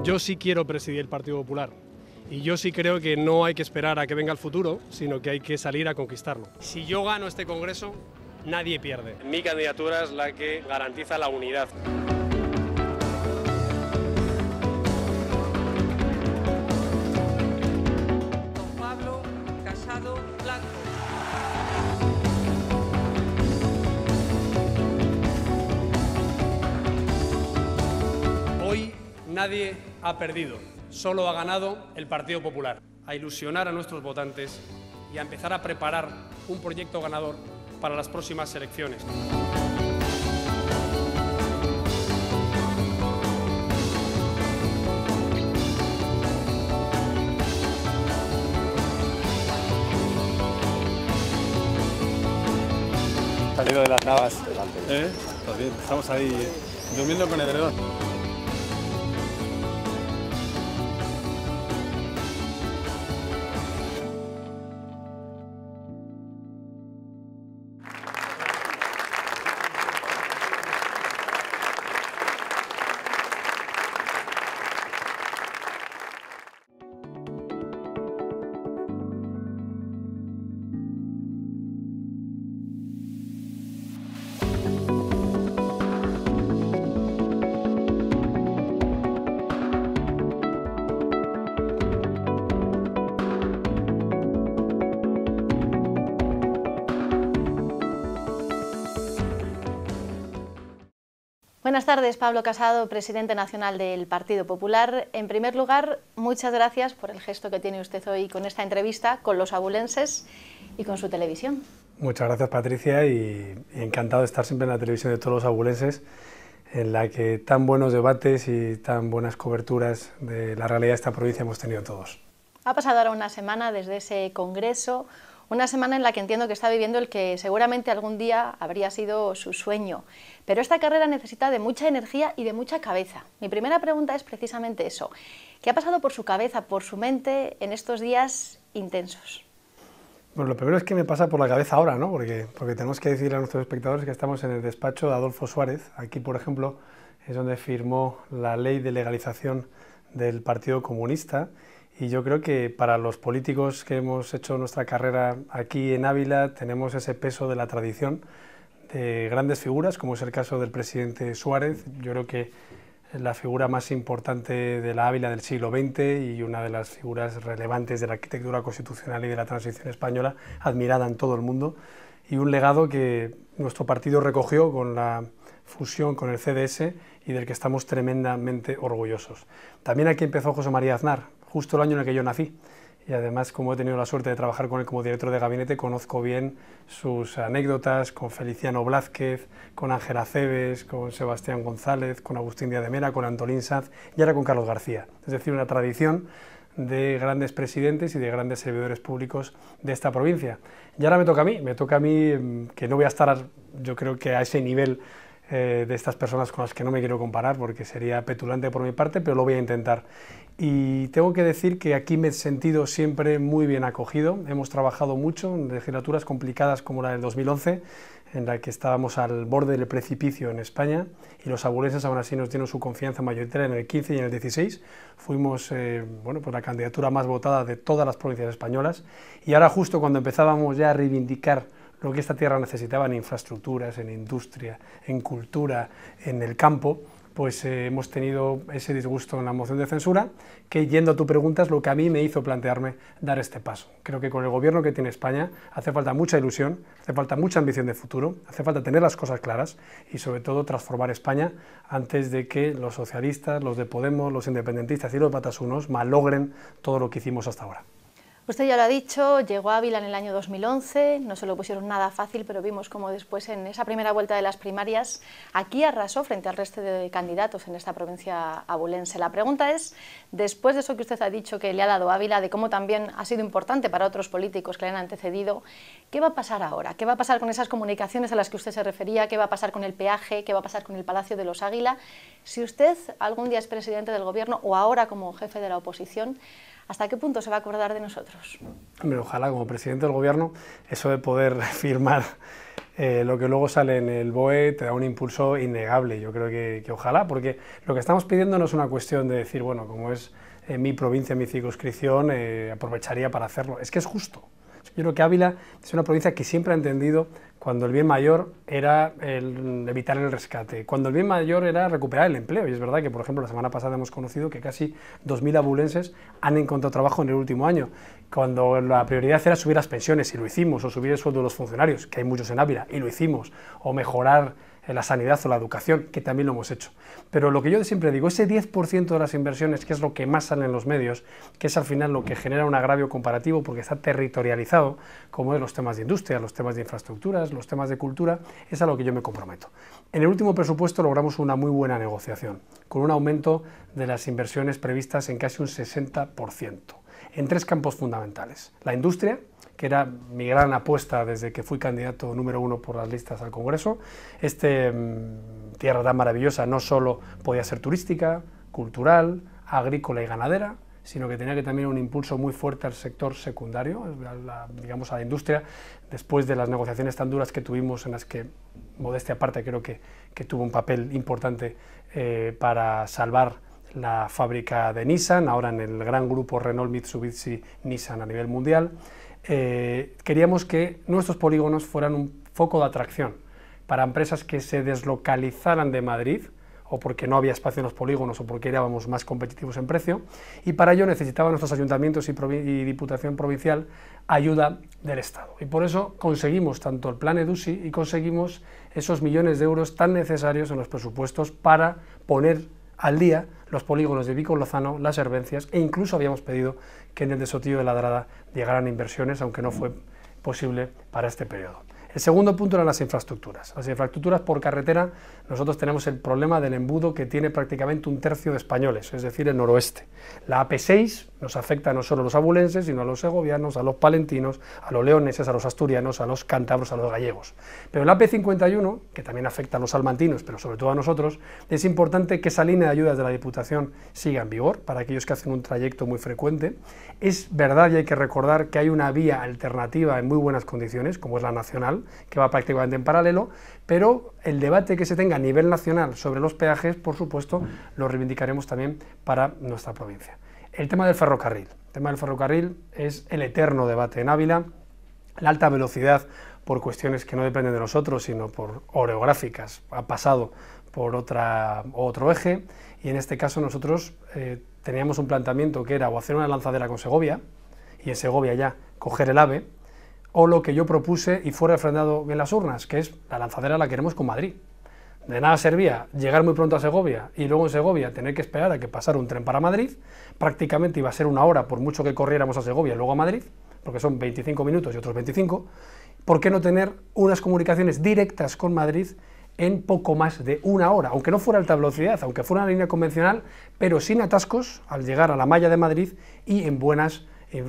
Yo sí quiero presidir el Partido Popular y yo sí creo que no hay que esperar a que venga el futuro, sino que hay que salir a conquistarlo. Si yo gano este congreso, nadie pierde. Mi candidatura es la que garantiza la unidad. Don Pablo Casado Blanco. Hoy nadie ha perdido, solo ha ganado el Partido Popular. A ilusionar a nuestros votantes y a empezar a preparar un proyecto ganador para las próximas elecciones. Salido de las navas. Pues bien, estamos ahí durmiendo con edredón. Buenas tardes, Pablo Casado, presidente nacional del Partido Popular. En primer lugar, muchas gracias por el gesto que tiene usted hoy con esta entrevista con los abulenses y con su televisión. Muchas gracias, Patricia, y encantado de estar siempre en la televisión de todos los abulenses, en la que tan buenos debates y tan buenas coberturas de la realidad de esta provincia hemos tenido todos. Ha pasado ahora una semana desde ese congreso, una semana en la que entiendo que está viviendo el que seguramente algún día habría sido su sueño. Pero esta carrera necesita de mucha energía y de mucha cabeza. Mi primera pregunta es precisamente eso. ¿Qué ha pasado por su cabeza, por su mente en estos días intensos? Bueno, lo primero es que me pasa por la cabeza ahora, ¿no? Porque tenemos que decirle a nuestros espectadores que estamos en el despacho de Adolfo Suárez. Aquí, por ejemplo, es donde firmó la ley de legalización del Partido Comunista. Y yo creo que para los políticos que hemos hecho nuestra carrera aquí en Ávila tenemos ese peso de la tradición de grandes figuras, como es el caso del presidente Suárez. Yo creo que es la figura más importante de la Ávila del siglo XX y una de las figuras relevantes de la arquitectura constitucional y de la transición española, admirada en todo el mundo, y un legado que nuestro partido recogió con la fusión con el CDS y del que estamos tremendamente orgullosos. También aquí empezó José María Aznar, justo el año en el que yo nací, y además, como he tenido la suerte de trabajar con él como director de gabinete, conozco bien sus anécdotas con Feliciano Blázquez, con Ángela Cebes, con Sebastián González, con Agustín Díaz de Mera, con Antolín Sanz y ahora con Carlos García. Es decir, una tradición de grandes presidentes y de grandes servidores públicos de esta provincia. Y ahora me toca a mí que no voy a estar, yo creo que a ese nivel de estas personas con las que no me quiero comparar porque sería petulante por mi parte, pero lo voy a intentar. Y tengo que decir que aquí me he sentido siempre muy bien acogido. Hemos trabajado mucho en legislaturas complicadas como la del 2011, en la que estábamos al borde del precipicio en España, y los abulenses aún así nos dieron su confianza mayoritaria en el 15 y en el 16. Fuimos pues la candidatura más votada de todas las provincias españolas, y ahora justo cuando empezábamos ya a reivindicar lo que esta tierra necesitaba en infraestructuras, en industria, en cultura, en el campo, pues hemos tenido ese disgusto en la moción de censura, que, yendo a tu pregunta, es lo que a mí me hizo plantearme dar este paso. Creo que con el gobierno que tiene España hace falta mucha ilusión, hace falta mucha ambición de futuro, hace falta tener las cosas claras y, sobre todo, transformar España antes de que los socialistas, los de Podemos, los independentistas y los batasunos malogren todo lo que hicimos hasta ahora. Usted ya lo ha dicho, llegó a Ávila en el año 2011, no se lo pusieron nada fácil, pero vimos como después, en esa primera vuelta de las primarias, aquí arrasó frente al resto de candidatos en esta provincia abulense. La pregunta es, después de eso que usted ha dicho que le ha dado Ávila, de cómo también ha sido importante para otros políticos que le han antecedido, ¿qué va a pasar ahora? ¿Qué va a pasar con esas comunicaciones a las que usted se refería? ¿Qué va a pasar con el peaje? ¿Qué va a pasar con el Palacio de los Águila? Si usted algún día es presidente del gobierno o ahora como jefe de la oposición, ¿hasta qué punto se va a acordar de nosotros? Hombre, ojalá como presidente del gobierno eso de poder firmar lo que luego sale en el BOE te da un impulso innegable. Yo creo que ojalá, porque lo que estamos pidiendo no es una cuestión de decir, bueno, como es mi provincia, mi circunscripción, aprovecharía para hacerlo. Es que es justo. Yo creo que Ávila es una provincia que siempre ha entendido cuando el bien mayor era evitar el rescate, cuando el bien mayor era recuperar el empleo. Y es verdad que, por ejemplo, la semana pasada hemos conocido que casi 2.000 abulenses han encontrado trabajo en el último año, cuando la prioridad era subir las pensiones, y lo hicimos, o subir el sueldo de los funcionarios, que hay muchos en Ávila, y lo hicimos, o mejorar la sanidad o la educación, que también lo hemos hecho. Pero lo que yo siempre digo, ese 10% de las inversiones, que es lo que más sale en los medios, que es al final lo que genera un agravio comparativo porque está territorializado, como es los temas de industria, los temas de infraestructuras, los temas de cultura, es a lo que yo me comprometo. En el último presupuesto logramos una muy buena negociación, con un aumento de las inversiones previstas en casi un 60%, en 3 campos fundamentales: la industria, que era mi gran apuesta desde que fui candidato número 1 por las listas al Congreso. Tierra tan maravillosa no solo podía ser turística, cultural, agrícola y ganadera, sino que tenía que también un impulso muy fuerte al sector secundario, digamos a la industria, después de las negociaciones tan duras que tuvimos, en las que, modestia aparte, creo que tuvo un papel importante para salvar la fábrica de Nissan, ahora en el gran grupo Renault, Mitsubishi, Nissan a nivel mundial. Queríamos que nuestros polígonos fueran un foco de atracción para empresas que se deslocalizaran de Madrid, o porque no había espacio en los polígonos, o porque éramos más competitivos en precio, y para ello necesitaban nuestros ayuntamientos y Diputación Provincial ayuda del Estado. Y por eso conseguimos tanto el plan EDUSI y conseguimos esos millones de euros tan necesarios en los presupuestos para poner al día los polígonos de Vico Lozano, Las Herbencias, e incluso habíamos pedido que en el de Sotillo de Ladrada llegaran inversiones, aunque no fue posible para este periodo. El segundo punto eran las infraestructuras. Las infraestructuras por carretera, nosotros tenemos el problema del embudo que tiene prácticamente 1/3 de españoles, es decir, el noroeste. La AP6 nos afecta no solo a los abulenses, sino a los segovianos, a los palentinos, a los leoneses, a los asturianos, a los cántabros, a los gallegos. Pero la AP51, que también afecta a los salmantinos, pero sobre todo a nosotros, es importante que esa línea de ayudas de la Diputación siga en vigor para aquellos que hacen un trayecto muy frecuente. Es verdad, y hay que recordar, que hay una vía alternativa en muy buenas condiciones, como es la nacional, que va prácticamente en paralelo, pero el debate que se tenga a nivel nacional sobre los peajes, por supuesto, lo reivindicaremos también para nuestra provincia. El tema del ferrocarril. El tema del ferrocarril es el eterno debate en Ávila. La alta velocidad, por cuestiones que no dependen de nosotros, sino por orográficas, ha pasado por otro eje, y en este caso nosotros teníamos un planteamiento que era o hacer una lanzadera con Segovia, y en Segovia ya coger el AVE, o lo que yo propuse y fue refrendado en las urnas, que es la lanzadera la queremos con Madrid. De nada servía llegar muy pronto a Segovia y luego en Segovia tener que esperar a que pasara un tren para Madrid, prácticamente iba a ser una hora por mucho que corriéramos a Segovia y luego a Madrid, porque son 25 minutos y otros 25, ¿por qué no tener unas comunicaciones directas con Madrid en poco más de una hora? Aunque no fuera alta velocidad, aunque fuera una línea convencional, pero sin atascos al llegar a la malla de Madrid y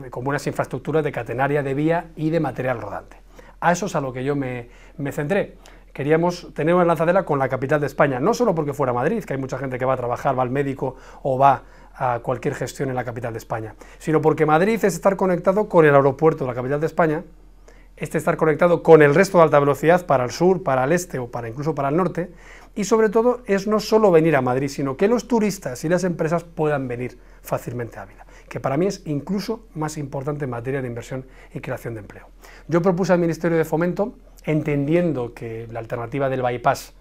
con buenas infraestructuras de catenaria, de vía y de material rodante. A eso es a lo que yo me centré. Queríamos tener una lanzadera con la capital de España, no solo porque fuera Madrid, que hay mucha gente que va a trabajar, va al médico o va a cualquier gestión en la capital de España, sino porque Madrid es estar conectado con el aeropuerto de la capital de España, estar conectado con el resto de alta velocidad para el sur, para el este o incluso para el norte, y sobre todo es no solo venir a Madrid, sino que los turistas y las empresas puedan venir fácilmente a Ávila, que para mí es incluso más importante en materia de inversión y creación de empleo. Yo propuse al Ministerio de Fomento, entendiendo que la alternativa del bypass,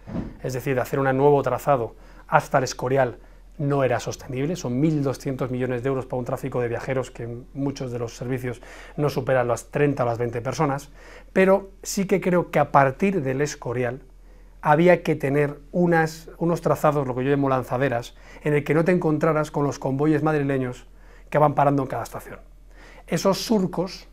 es decir, de hacer un nuevo trazado hasta el Escorial, no era sostenible, son 1.200 millones de euros para un tráfico de viajeros que en muchos de los servicios no superan las 30 o las 20 personas, pero sí que creo que a partir del Escorial había que tener unos trazados, lo que yo llamo lanzaderas, en el que no te encontraras con los convoyes madrileños que van parando en cada estación. Esos surcos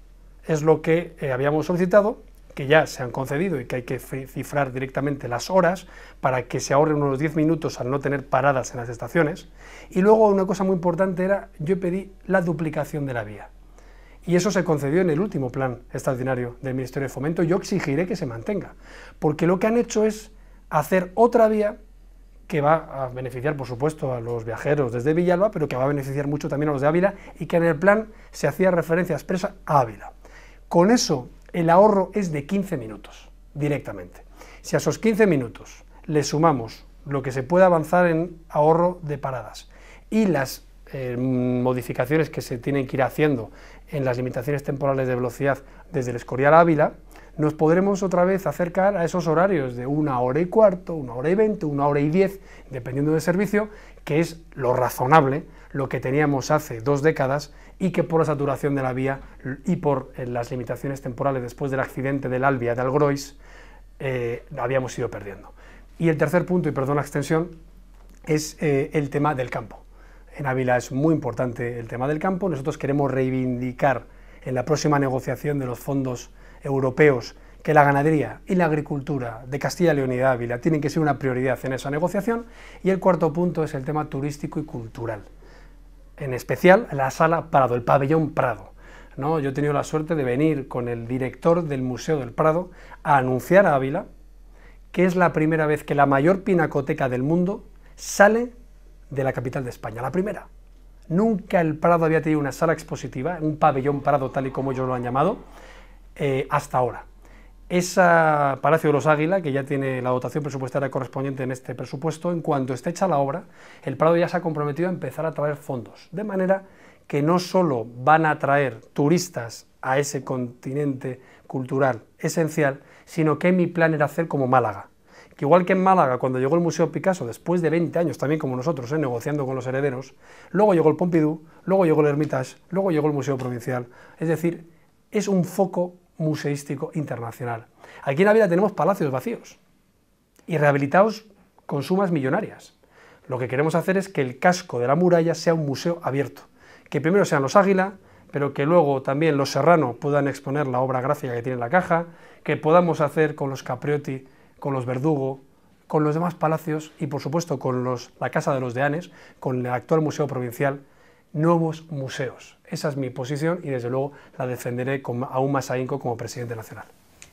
es lo que habíamos solicitado, que ya se han concedido y que hay que cifrar directamente las horas para que se ahorren unos 10 minutos al no tener paradas en las estaciones. Y luego una cosa muy importante era, yo pedí la duplicación de la vía. Y eso se concedió en el último plan extraordinario del Ministerio de Fomento, y yo exigiré que se mantenga, porque lo que han hecho es hacer otra vía que va a beneficiar, por supuesto, a los viajeros desde Villalba, pero que va a beneficiar mucho también a los de Ávila, y que en el plan se hacía referencia expresa a Ávila. Con eso, el ahorro es de 15 minutos. directamente. Si a esos 15 minutos le sumamos lo que se puede avanzar en ahorro de paradas y las modificaciones que se tienen que ir haciendo en las limitaciones temporales de velocidad desde el Escorial a Ávila, nos podremos otra vez acercar a esos horarios de 1 hora y cuarto, 1 hora y 20, 1 hora y 10, dependiendo del servicio, que es lo razonable, lo que teníamos hace 2 décadas y que por la saturación de la vía y por las limitaciones temporales después del accidente del Albia de Algrois habíamos ido perdiendo. Y el tercer punto, y perdón la extensión, es el tema del campo. En Ávila es muy importante el tema del campo. Nosotros queremos reivindicar en la próxima negociación de los fondos europeos que la ganadería y la agricultura de Castilla y León y de Ávila tienen que ser una prioridad en esa negociación. Y el cuarto punto es el tema turístico y cultural, en especial la Sala Prado, el pabellón Prado, ¿no? Yo he tenido la suerte de venir con el director del Museo del Prado a anunciar a Ávila que es la primera vez que la mayor pinacoteca del mundo sale de la capital de España, la primera. Nunca el Prado había tenido una sala expositiva, un pabellón Prado tal y como ellos lo han llamado, hasta ahora. Ese Palacio de los Águila, que ya tiene la dotación presupuestaria correspondiente en este presupuesto, en cuanto esté hecha la obra, el Prado ya se ha comprometido a empezar a traer fondos, de manera que no solo van a traer turistas a ese continente cultural esencial, sino que mi plan era hacer como Málaga, que igual que en Málaga, cuando llegó el Museo Picasso, después de 20 años, también como nosotros, negociando con los herederos, luego llegó el Pompidou, luego llegó el Hermitage, luego llegó el Museo Provincial, es decir, es un foco museístico internacional. Aquí en Ávila tenemos palacios vacíos y rehabilitados con sumas millonarias. Lo que queremos hacer es que el casco de la muralla sea un museo abierto, que primero sean los Águila, pero que luego también los Serrano puedan exponer la obra gráfica que tiene en la caja, que podamos hacer con los Capriotti, con los Verdugo, con los demás palacios y por supuesto con la Casa de los Deanes, con el actual Museo Provincial, nuevos museos. Esa es mi posición y desde luego la defenderé con aún más ahínco como presidente nacional.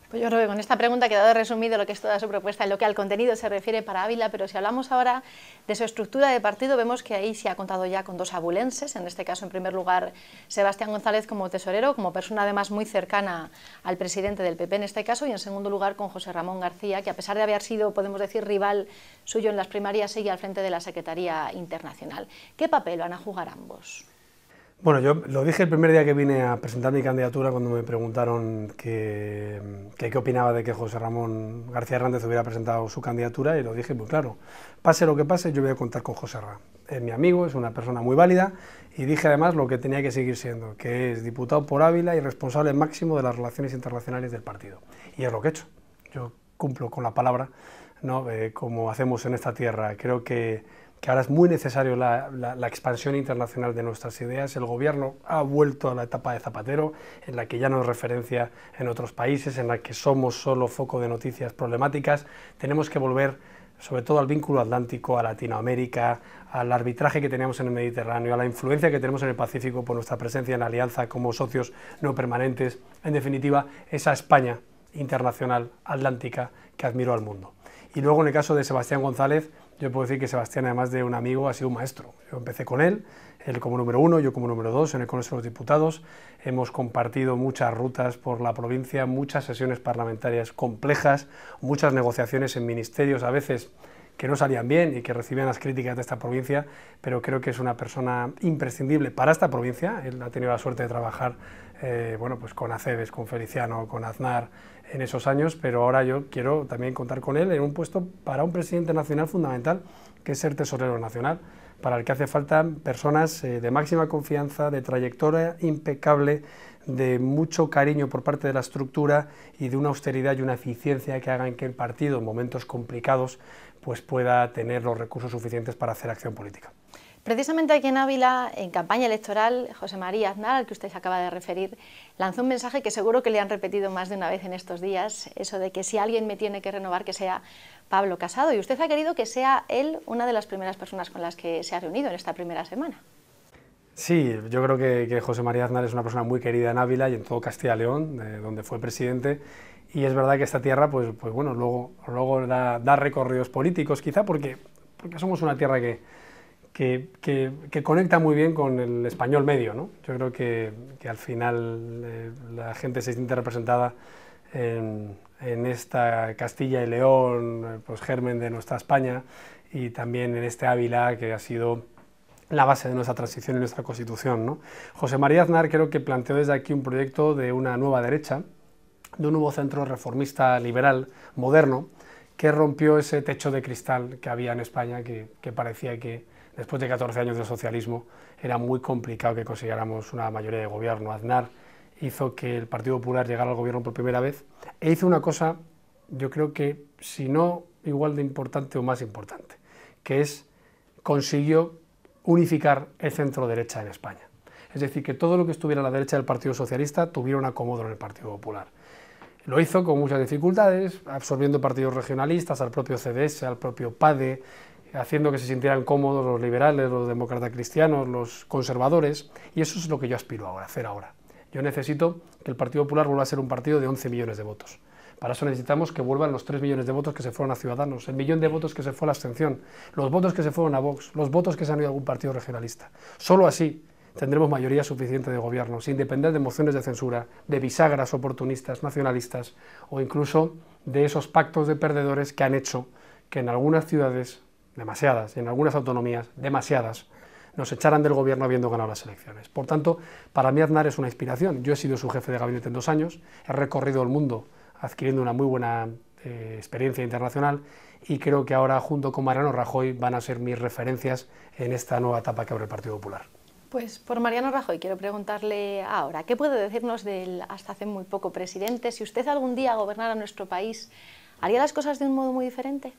Pues yo creo que con esta pregunta ha quedado resumido lo que es toda su propuesta en lo que al contenido se refiere para Ávila, pero si hablamos ahora de su estructura de partido, vemos que ahí se ha contado ya con 2 abulenses, en este caso en primer lugar Sebastián González como tesorero, como persona además muy cercana al presidente del PP en este caso, y en segundo lugar con José Ramón García, que a pesar de haber sido, podemos decir, rival suyo en las primarias, sigue al frente de la Secretaría Internacional. ¿Qué papel van a jugar ambos? Bueno, yo lo dije el primer día que vine a presentar mi candidatura cuando me preguntaron qué opinaba de que José Ramón García Hernández hubiera presentado su candidatura y lo dije muy claro, pase lo que pase yo voy a contar con José Ramón. Es mi amigo, es una persona muy válida y dije además lo que tenía que seguir siendo, que es diputado por Ávila y responsable máximo de las relaciones internacionales del partido. Y es lo que he hecho, yo cumplo con la palabra, ¿no? Como hacemos en esta tierra. Creo que ahora es muy necesario la expansión internacional de nuestras ideas. El gobierno ha vuelto a la etapa de Zapatero, en la que ya no es referencia en otros países, en la que somos solo foco de noticias problemáticas. Tenemos que volver sobre todo al vínculo atlántico, a Latinoamérica, al arbitraje que teníamos en el Mediterráneo, a la influencia que tenemos en el Pacífico por nuestra presencia en la alianza como socios no permanentes. En definitiva, esa España internacional, atlántica, que admiro al mundo. Y luego en el caso de Sebastián González, yo puedo decir que Sebastián, además de un amigo, ha sido un maestro. Yo empecé con él como número 1, yo como número 2 en el Congreso de los Diputados. Hemos compartido muchas rutas por la provincia, muchas sesiones parlamentarias complejas, muchas negociaciones en ministerios a veces que no salían bien y que recibían las críticas de esta provincia, pero creo que es una persona imprescindible para esta provincia. Él ha tenido la suerte de trabajar bueno, pues con Acebes, con Feliciano, con Aznar en esos años, pero ahora yo quiero también contar con él en un puesto para un presidente nacional fundamental, que es ser tesorero nacional, para el que hace falta personas de máxima confianza, de trayectoria impecable, de mucho cariño por parte de la estructura y de una austeridad y una eficiencia que hagan que el partido en momentos complicados pues pueda tener los recursos suficientes para hacer acción política. Precisamente aquí en Ávila, en campaña electoral, José María Aznar, al que usted se acaba de referir, lanzó un mensaje que seguro que le han repetido más de una vez en estos días, eso de que si alguien me tiene que renovar, que sea Pablo Casado, y usted ha querido que sea él una de las primeras personas con las que se ha reunido en esta primera semana. Sí, yo creo que José María Aznar es una persona muy querida en Ávila y en todo Castilla y León, donde fue presidente, y es verdad que esta tierra, pues bueno, luego da recorridos políticos, quizá porque somos una tierra que conecta muy bien con el español medio, ¿no? Yo creo que al final la gente se siente representada en en esta Castilla y León, pues germen de nuestra España, y también en este Ávila, que ha sido la base de nuestra transición y nuestra Constitución, ¿no? José María Aznar creo que planteó desde aquí un proyecto de una nueva derecha, de un nuevo centro reformista liberal, moderno, que rompió ese techo de cristal que había en España, que parecía que después de 14 años de socialismo era muy complicado que consiguiéramos una mayoría de gobierno. Aznar hizo que el Partido Popular llegara al gobierno por primera vez e hizo una cosa, yo creo que si no igual de importante o más importante, que es consiguió unificar el centro derecha en España. Es decir, que todo lo que estuviera a la derecha del Partido Socialista tuviera un acomodo en el Partido Popular. Lo hizo con muchas dificultades, absorbiendo partidos regionalistas, al propio CDS, al propio PADE, haciendo que se sintieran cómodos los liberales, los demócratas cristianos, los conservadores, y eso es lo que yo aspiro ahora, a hacer ahora. Yo necesito que el Partido Popular vuelva a ser un partido de 11 millones de votos. Para eso necesitamos que vuelvan los 3 millones de votos que se fueron a Ciudadanos, el millón de votos que se fue a la abstención, los votos que se fueron a Vox, los votos que se han ido a algún partido regionalista. Solo así tendremos mayoría suficiente de gobierno, sin depender de mociones de censura, de bisagras oportunistas, nacionalistas, o incluso de esos pactos de perdedores que han hecho que en algunas ciudades, demasiadas, y en algunas autonomías, demasiadas, nos echaran del gobierno habiendo ganado las elecciones. Por tanto, para mí Aznar es una inspiración. Yo he sido su jefe de gabinete en 2 años, he recorrido el mundo adquiriendo una muy buena experiencia internacional, y creo que ahora, junto con Mariano Rajoy, van a ser mis referencias en esta nueva etapa que abre el Partido Popular. Pues por Mariano Rajoy quiero preguntarle ahora, ¿qué puede decirnos del hasta hace muy poco presidente? Si usted algún día gobernara nuestro país, ¿haría las cosas de un modo muy diferente?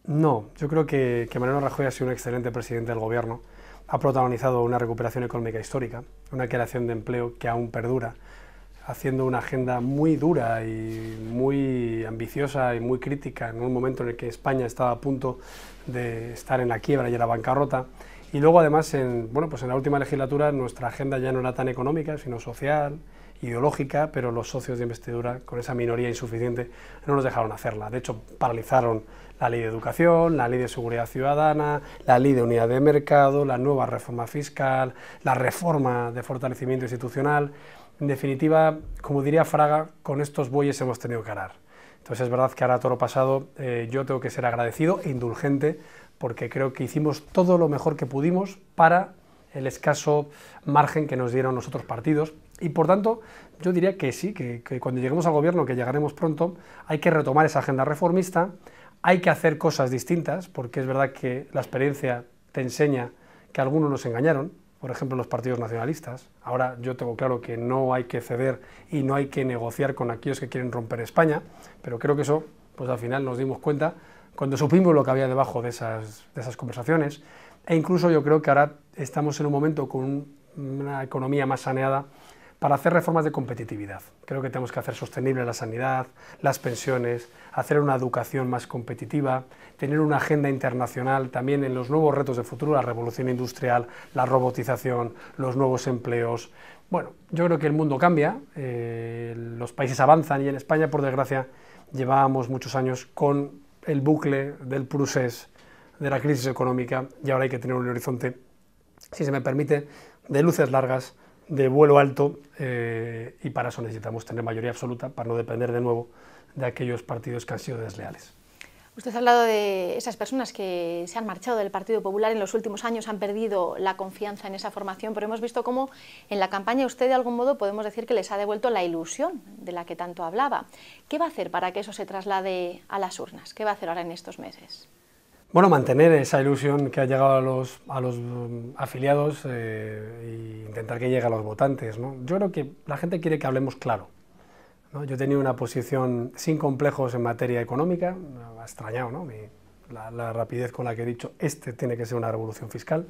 No, yo creo que Mariano Rajoy ha sido un excelente presidente del gobierno, ha protagonizado una recuperación económica histórica, una creación de empleo que aún perdura, haciendo una agenda muy dura y muy ambiciosa y muy crítica en un momento en el que España estaba a punto de estar en la quiebra y en la bancarrota. Y luego, además, en la última legislatura nuestra agenda ya no era tan económica, sino social, ideológica, pero los socios de investidura, con esa minoría insuficiente, no nos dejaron hacerla. De hecho, paralizaron la ley de educación, la ley de seguridad ciudadana, la ley de unidad de mercado, la nueva reforma fiscal, la reforma de fortalecimiento institucional. En definitiva, como diría Fraga, con estos bueyes hemos tenido que arar. Entonces es verdad que ahora, todo lo pasado, yo tengo que ser agradecido e indulgente, porque creo que hicimos todo lo mejor que pudimos para el escaso margen que nos dieron los otros partidos, y por tanto yo diría que sí, que cuando lleguemos al gobierno, que llegaremos pronto, hay que retomar esa agenda reformista, hay que hacer cosas distintas, porque es verdad que la experiencia te enseña que algunos nos engañaron, por ejemplo los partidos nacionalistas. Ahora yo tengo claro que no hay que ceder y no hay que negociar con aquellos que quieren romper España, pero creo que eso, pues al final nos dimos cuenta cuando supimos lo que había debajo de esas conversaciones, e incluso yo creo que ahora estamos en un momento con una economía más saneada para hacer reformas de competitividad. Creo que tenemos que hacer sostenible la sanidad, las pensiones, hacer una educación más competitiva, tener una agenda internacional también en los nuevos retos de futuro, la revolución industrial, la robotización, los nuevos empleos. Bueno, yo creo que el mundo cambia, los países avanzan, y en España, por desgracia, llevábamos muchos años con el bucle del procés de la crisis económica, y ahora hay que tener un horizonte, si se me permite, de luces largas, de vuelo alto, y para eso necesitamos tener mayoría absoluta, para no depender de nuevo de aquellos partidos que han sido desleales. Usted ha hablado de esas personas que se han marchado del Partido Popular en los últimos años, han perdido la confianza en esa formación, pero hemos visto cómo en la campaña usted, de algún modo, podemos decir que les ha devuelto la ilusión de la que tanto hablaba. ¿Qué va a hacer para que eso se traslade a las urnas? ¿Qué va a hacer ahora en estos meses? Bueno, mantener esa ilusión que ha llegado a los afiliados, e intentar que llegue a los votantes, ¿no? Yo creo que la gente quiere que hablemos claro, ¿no? Yo he tenido una posición sin complejos en materia económica, me ha extrañado, ¿no? la rapidez con la que he dicho tiene que ser una revolución fiscal,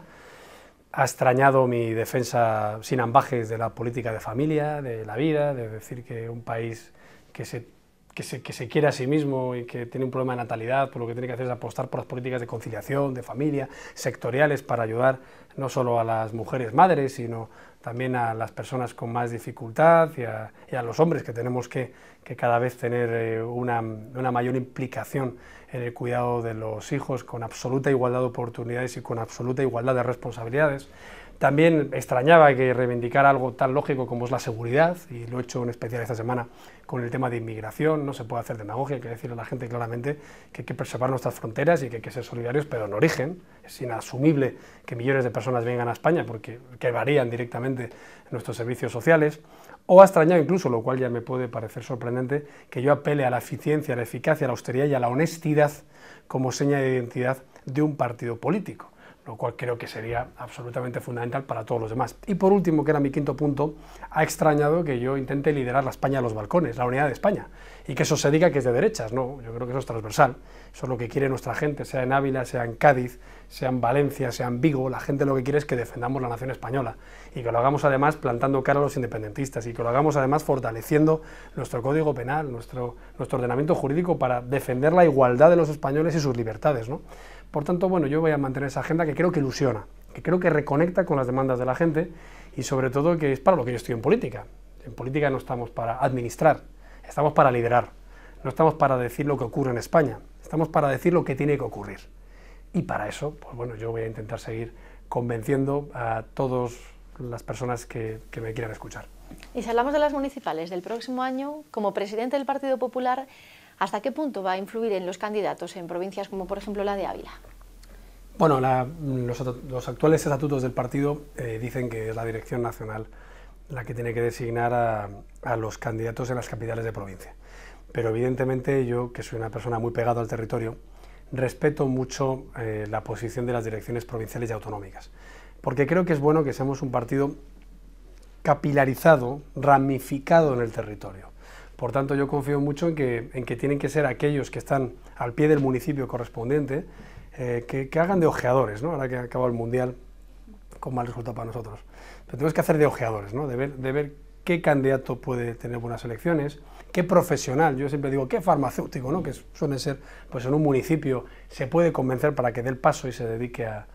ha extrañado mi defensa sin ambajes de la política de familia, de la vida, de decir que un país que se quiere a sí mismo y que tiene un problema de natalidad, pues lo que tiene que hacer es apostar por las políticas de conciliación, de familia, sectoriales, para ayudar no solo a las mujeres madres, sino también a las personas con más dificultad y a los hombres, que tenemos que cada vez tener una mayor implicación en el cuidado de los hijos, con absoluta igualdad de oportunidades y con absoluta igualdad de responsabilidades. También extrañaba que reivindicara algo tan lógico como es la seguridad, y lo he hecho en especial esta semana con el tema de inmigración. No se puede hacer demagogia, hay que decirle a la gente claramente que hay que preservar nuestras fronteras y que hay que ser solidarios, pero en origen. Es inasumible que millones de personas vengan a España porque varían directamente nuestros servicios sociales. O ha extrañado incluso, lo cual ya me puede parecer sorprendente, que yo apele a la eficiencia, a la eficacia, a la austeridad y a la honestidad como seña de identidad de un partido político, lo cual creo que sería absolutamente fundamental para todos los demás. Y por último, que era mi quinto punto, ha extrañado que yo intente liderar la España a los balcones, la unidad de España, y que eso se diga que es de derechas. No, yo creo que eso es transversal, eso es lo que quiere nuestra gente, sea en Ávila, sea en Cádiz, sea en Valencia, sea en Vigo. La gente lo que quiere es que defendamos la nación española, y que lo hagamos además plantando cara a los independentistas, y que lo hagamos además fortaleciendo nuestro código penal, nuestro ordenamiento jurídico para defender la igualdad de los españoles y sus libertades, ¿no? Por tanto, bueno, yo voy a mantener esa agenda que creo que ilusiona, que creo que reconecta con las demandas de la gente y sobre todo que es para lo que yo estoy en política. En política no estamos para administrar, estamos para liderar, no estamos para decir lo que ocurre en España, estamos para decir lo que tiene que ocurrir. Y para eso, pues bueno, yo voy a intentar seguir convenciendo a todas las personas que me quieran escuchar. Y si hablamos de las municipales del próximo año, como presidente del Partido Popular, ¿hasta qué punto va a influir en los candidatos en provincias como por ejemplo la de Ávila? Bueno, los actuales estatutos del partido dicen que es la Dirección Nacional la que tiene que designar a los candidatos en las capitales de provincia. Pero evidentemente yo, que soy una persona muy pegada al territorio, respeto mucho la posición de las direcciones provinciales y autonómicas, porque creo que es bueno que seamos un partido capilarizado, ramificado en el territorio. Por tanto, yo confío mucho en que tienen que ser aquellos que están al pie del municipio correspondiente, que hagan de ojeadores, ¿no? Ahora que ha acabado el Mundial, con mal resultado para nosotros. Pero tenemos que hacer de ojeadores, ¿no? De ver qué candidato puede tener buenas elecciones, qué profesional, yo siempre digo, qué farmacéutico, ¿no? Que suele ser, pues en un municipio se puede convencer para que dé el paso y se dedique a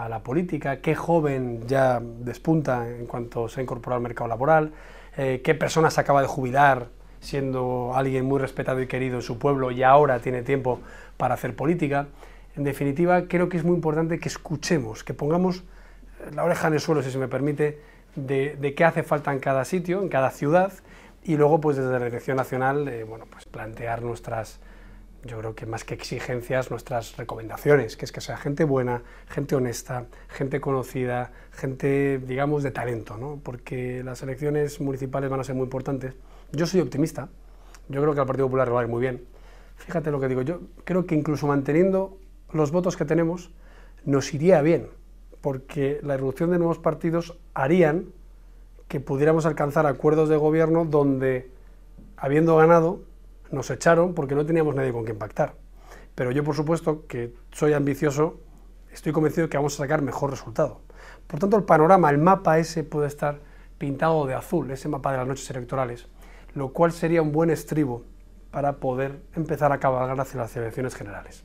la política, qué joven ya despunta en cuanto se ha incorporado al mercado laboral, qué persona se acaba de jubilar siendo alguien muy respetado y querido en su pueblo y ahora tiene tiempo para hacer política. En definitiva, creo que es muy importante que escuchemos, que pongamos la oreja en el suelo, si se me permite, de qué hace falta en cada sitio, en cada ciudad, y luego pues desde la Dirección Nacional bueno, pues plantear nuestras, yo creo que más que exigencias, nuestras recomendaciones, que es que sea gente buena, gente honesta, gente conocida, gente, digamos, de talento, ¿no? Porque las elecciones municipales van a ser muy importantes. Yo soy optimista, yo creo que al Partido Popular le va a ir muy bien. Fíjate lo que digo, yo creo que incluso manteniendo los votos que tenemos, nos iría bien, porque la irrupción de nuevos partidos harían que pudiéramos alcanzar acuerdos de gobierno donde, habiendo ganado, nos echaron porque no teníamos nadie con quien pactar. Pero yo, por supuesto, que soy ambicioso, estoy convencido de que vamos a sacar mejor resultado. Por tanto, el panorama, el mapa ese puede estar pintado de azul, ese mapa de las noches electorales, lo cual sería un buen estribo para poder empezar a cabalgar hacia las elecciones generales.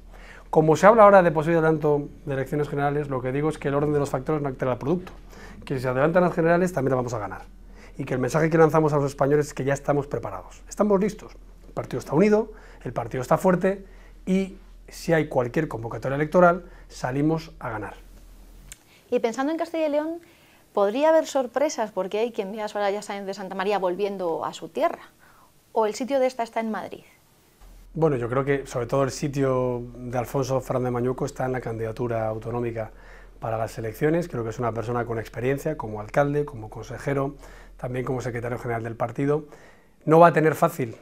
Como se habla ahora de posible adelanto de elecciones generales, lo que digo es que el orden de los factores no altera el producto, que si se adelantan las generales también las vamos a ganar, y que el mensaje que lanzamos a los españoles es que ya estamos preparados, estamos listos, el partido está unido, el partido está fuerte, y si hay cualquier convocatoria electoral, salimos a ganar. Y pensando en Castilla y León, ¿podría haber sorpresas porque hay quien ve a Soraya Sáenz de Santa María volviendo a su tierra? ¿O el sitio de esta está en Madrid? Bueno, yo creo que sobre todo el sitio de Alfonso Fernández Mañueco está en la candidatura autonómica para las elecciones. Creo que es una persona con experiencia como alcalde, como consejero, también como secretario general del partido. No va a tener fácil,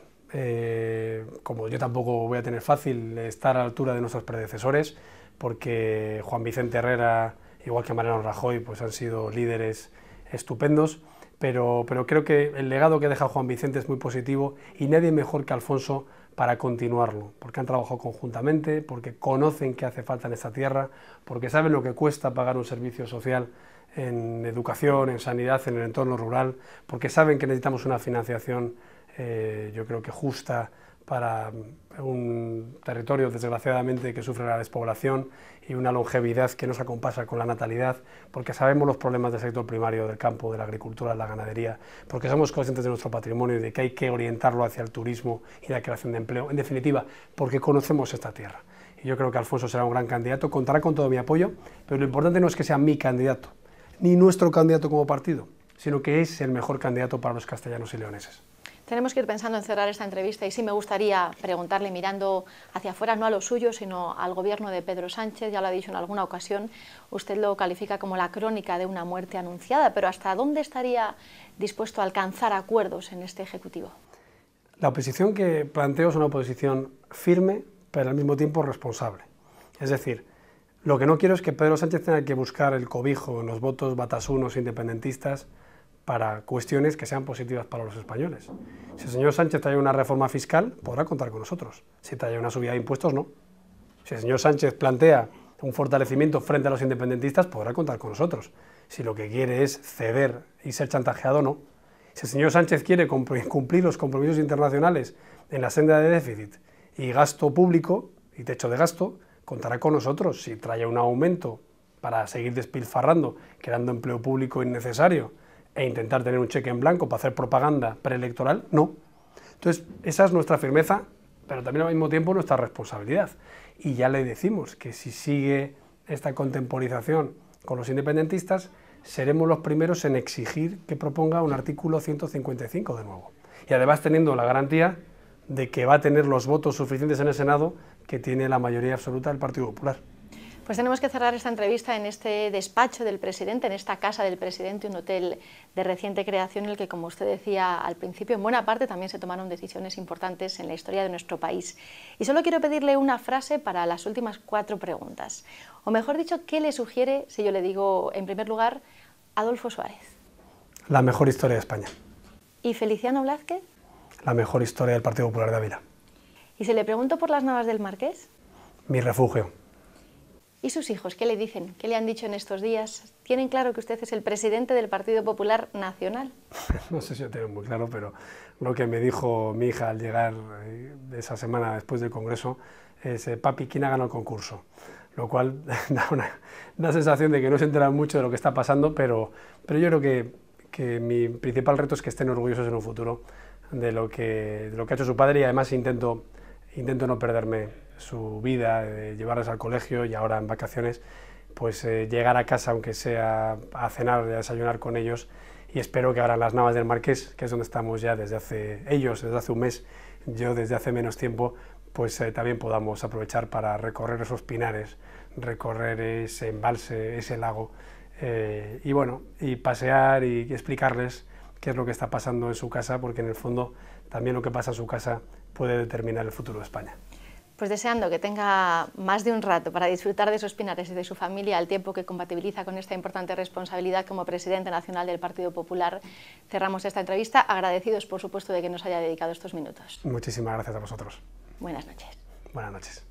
como yo tampoco voy a tener fácil, estar a la altura de nuestros predecesores, porque Juan Vicente Herrera, igual que Mariano Rajoy, pues han sido líderes estupendos, pero creo que el legado que deja Juan Vicente es muy positivo y nadie mejor que Alfonso para continuarlo, porque han trabajado conjuntamente, porque conocen qué hace falta en esta tierra, porque saben lo que cuesta pagar un servicio social en educación, en sanidad, en el entorno rural, porque saben que necesitamos una financiación, yo creo que justa, para un territorio, desgraciadamente, que sufre la despoblación y una longevidad que no se acompasa con la natalidad, porque sabemos los problemas del sector primario, del campo, de la agricultura, de la ganadería, porque somos conscientes de nuestro patrimonio y de que hay que orientarlo hacia el turismo y la creación de empleo. En definitiva, porque conocemos esta tierra. Y yo creo que Alfonso será un gran candidato, contará con todo mi apoyo, pero lo importante no es que sea mi candidato, ni nuestro candidato como partido, sino que es el mejor candidato para los castellanos y leoneses. Tenemos que ir pensando en cerrar esta entrevista y sí me gustaría preguntarle, mirando hacia afuera, no a lo suyo, sino al gobierno de Pedro Sánchez. Ya lo ha dicho en alguna ocasión, usted lo califica como la crónica de una muerte anunciada, pero ¿hasta dónde estaría dispuesto a alcanzar acuerdos en este Ejecutivo? La oposición que planteo es una oposición firme, pero al mismo tiempo responsable. Es decir, lo que no quiero es que Pedro Sánchez tenga que buscar el cobijo en los votos batasunos independentistas para cuestiones que sean positivas para los españoles. Si el señor Sánchez trae una reforma fiscal, podrá contar con nosotros. Si trae una subida de impuestos, no. Si el señor Sánchez plantea un fortalecimiento frente a los independentistas, podrá contar con nosotros. Si lo que quiere es ceder y ser chantajeado, no. Si el señor Sánchez quiere cumplir los compromisos internacionales en la senda de déficit y gasto público y techo de gasto, contará con nosotros. Si trae un aumento para seguir despilfarrando, creando empleo público innecesario, e intentar tener un cheque en blanco para hacer propaganda preelectoral, no. Entonces, esa es nuestra firmeza, pero también al mismo tiempo nuestra responsabilidad. Y ya le decimos que si sigue esta contemporización con los independentistas, seremos los primeros en exigir que proponga un artículo 155 de nuevo. Y además teniendo la garantía de que va a tener los votos suficientes en el Senado que tiene la mayoría absoluta del Partido Popular. Pues tenemos que cerrar esta entrevista en este despacho del presidente, en esta casa del presidente, un hotel de reciente creación en el que, como usted decía al principio, en buena parte también se tomaron decisiones importantes en la historia de nuestro país. Y solo quiero pedirle una frase para las últimas 4 preguntas. O mejor dicho, ¿qué le sugiere, si yo le digo en primer lugar, Adolfo Suárez? La mejor historia de España. ¿Y Feliciano Blázquez? La mejor historia del Partido Popular de Ávila. ¿Y si le pregunto por las Navas del Marqués? Mi refugio. ¿Y sus hijos qué le dicen? ¿Qué le han dicho en estos días? ¿Tienen claro que usted es el presidente del Partido Popular Nacional? No sé si lo tengo muy claro, pero lo que me dijo mi hija al llegar esa semana después del Congreso es: papi, ¿quién ha ganado el concurso? Lo cual da una sensación de que no se enteran mucho de lo que está pasando, pero yo creo que mi principal reto es que estén orgullosos en un futuro de lo que ha hecho su padre, y además intento no perderme su vida, de llevarles al colegio y ahora en vacaciones, pues llegar a casa, aunque sea a cenar y a desayunar con ellos, y espero que ahora en las Navas del Marqués, que es donde estamos ya desde hace un mes, yo desde hace menos tiempo, pues también podamos aprovechar para recorrer esos pinares, recorrer ese embalse, ese lago, y bueno, y pasear y explicarles qué es lo que está pasando en su casa, porque en el fondo también lo que pasa en su casa puede determinar el futuro de España. Pues deseando que tenga más de un rato para disfrutar de esos pinares y de su familia al tiempo que compatibiliza con esta importante responsabilidad como presidente nacional del Partido Popular, cerramos esta entrevista, agradecidos por supuesto de que nos haya dedicado estos minutos. Muchísimas gracias a vosotros. Buenas noches. Buenas noches.